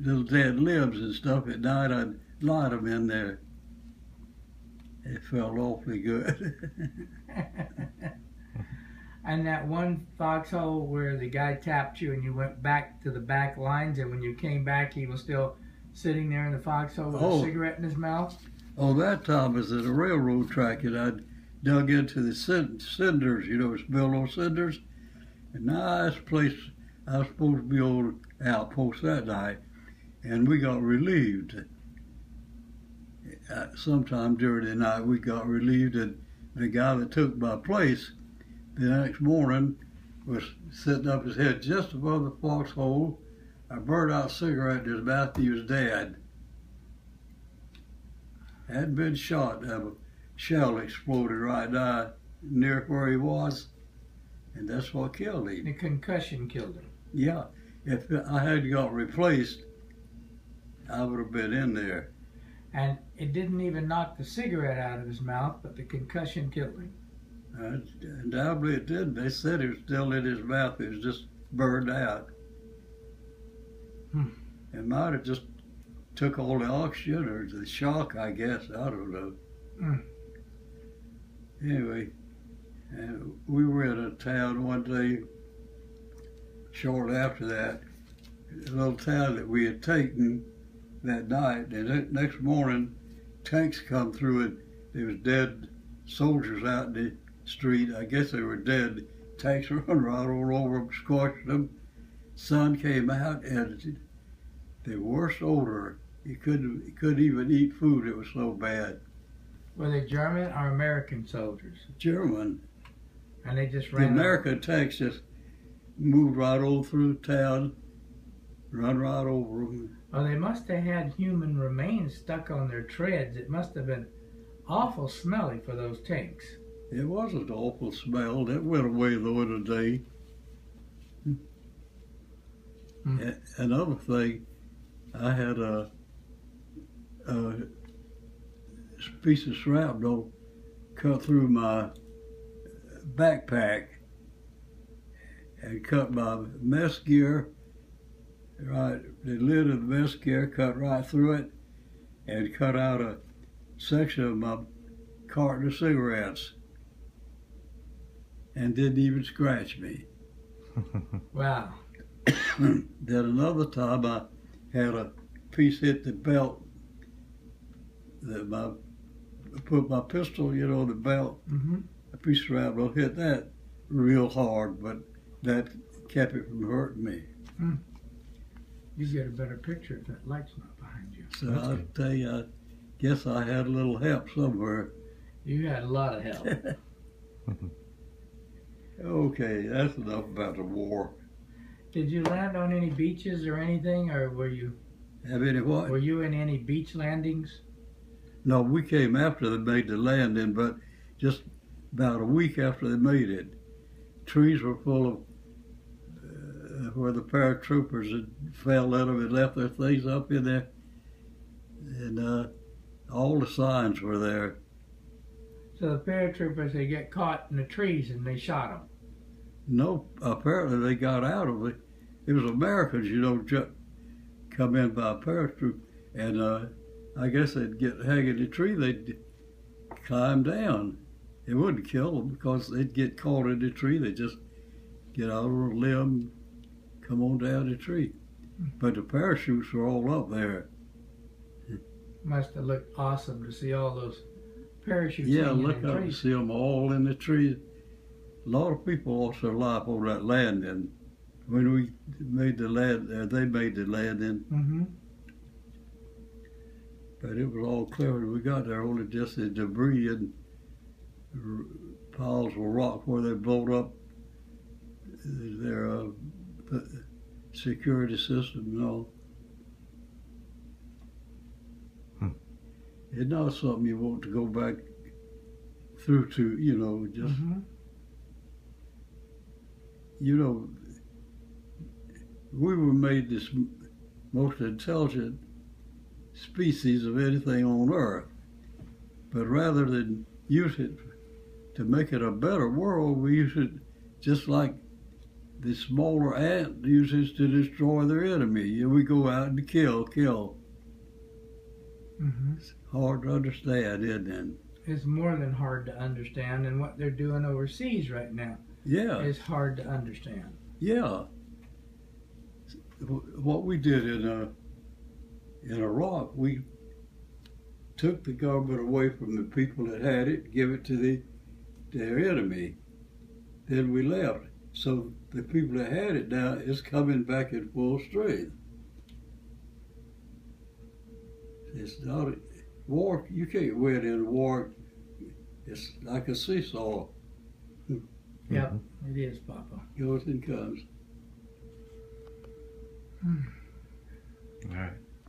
little dead limbs and stuff at night, I'd light them in there. It felt awfully good. And that one foxhole where the guy tapped you and you went back to the back lines, and when you came back, he was still sitting there in the foxhole with a cigarette in his mouth? Oh, that time was at a railroad track, and I'd dug into the cinders, you know, it's billow cinders. A nice place. I was supposed to be on outpost that night, and we got relieved. Sometime during the night, we got relieved, and the guy that took my place the next morning was sitting up his head just above the foxhole. A burned out cigarette in his mouth. He was dead. Hadn't been shot. A shell exploded right now near where he was, and that's what killed him. The concussion killed him. Yeah. If I had got replaced, I would have been in there. And it didn't even knock the cigarette out of his mouth, but the concussion killed him. Undoubtedly it did. They said it was still in his mouth. It was just burned out. It might have just took all the oxygen or the shock, I guess. I don't know. Anyway, we were in a town one day shortly after that, a little town that we had taken that night, and the next morning tanks come through and there was dead soldiers out in the street. I guess they were dead. Tanks run right all over them, squashed them. Sun came out, and the worst odor. You couldn't even eat food. It was so bad. Were they German or American soldiers? German. And they just ran. The American tanks just moved right all through town, run right over them. Oh, they must have had human remains stuck on their treads. It must have been awful smelly for those tanks. It was an awful smell. That went away though in a day. Another thing, I had a piece of shrapnel cut through my backpack and cut my mess gear. Right, the lid of the mess gear cut right through it and cut out a section of my carton of cigarettes and didn't even scratch me. Wow. Then another time I had a piece hit the belt that I put my pistol, you know, the belt. A piece of shrapnel hit that real hard, but that kept it from hurting me. You get a better picture if that light's not behind you. So I'll tell you, I guess I had a little help somewhere. You had a lot of help. Okay, that's enough about the war. Did you land on any beaches or anything, or were you? Have any what? Were you in any beach landings? No, we came after they made the landing, but just about a week after they made it. Trees were full of where the paratroopers had fell in them and left their things up in there. And all the signs were there. So the paratroopers, they get caught in the trees and they shot them? No, apparently they got out of it. It was Americans, you know, come in by a paratroop. And I guess they'd get hang in the tree, they'd climb down. It wouldn't kill them because they'd get caught in the tree. They'd just get out on a limb, come on down the tree. But the parachutes were all up there. Must have looked awesome to see all those parachutes. Yeah, look up and see them all in the trees. A lot of people lost their life on that landing. When we made the land, they made the landing. But it was all clear. We got there only just the debris and piles of rock where they blowed up their security system and all. It's not something you want to go back through to, you know, just, you know, we were made this most intelligent species of anything on Earth. But rather than use it to make it a better world, we use it just like the smaller ant uses to destroy their enemy. And we go out and kill. Mm-hmm. It's hard to understand, isn't it? It's more than hard to understand, and what they're doing overseas right now is hard to understand. Yeah. What we did in Iraq, we took the government away from the people that had it, give it to their enemy. Then we left. So the people that had it now is coming back in full strength. It's not a war. You can't win in a war. It's like a seesaw. Yep, it is, Papa. Goes and comes. All right.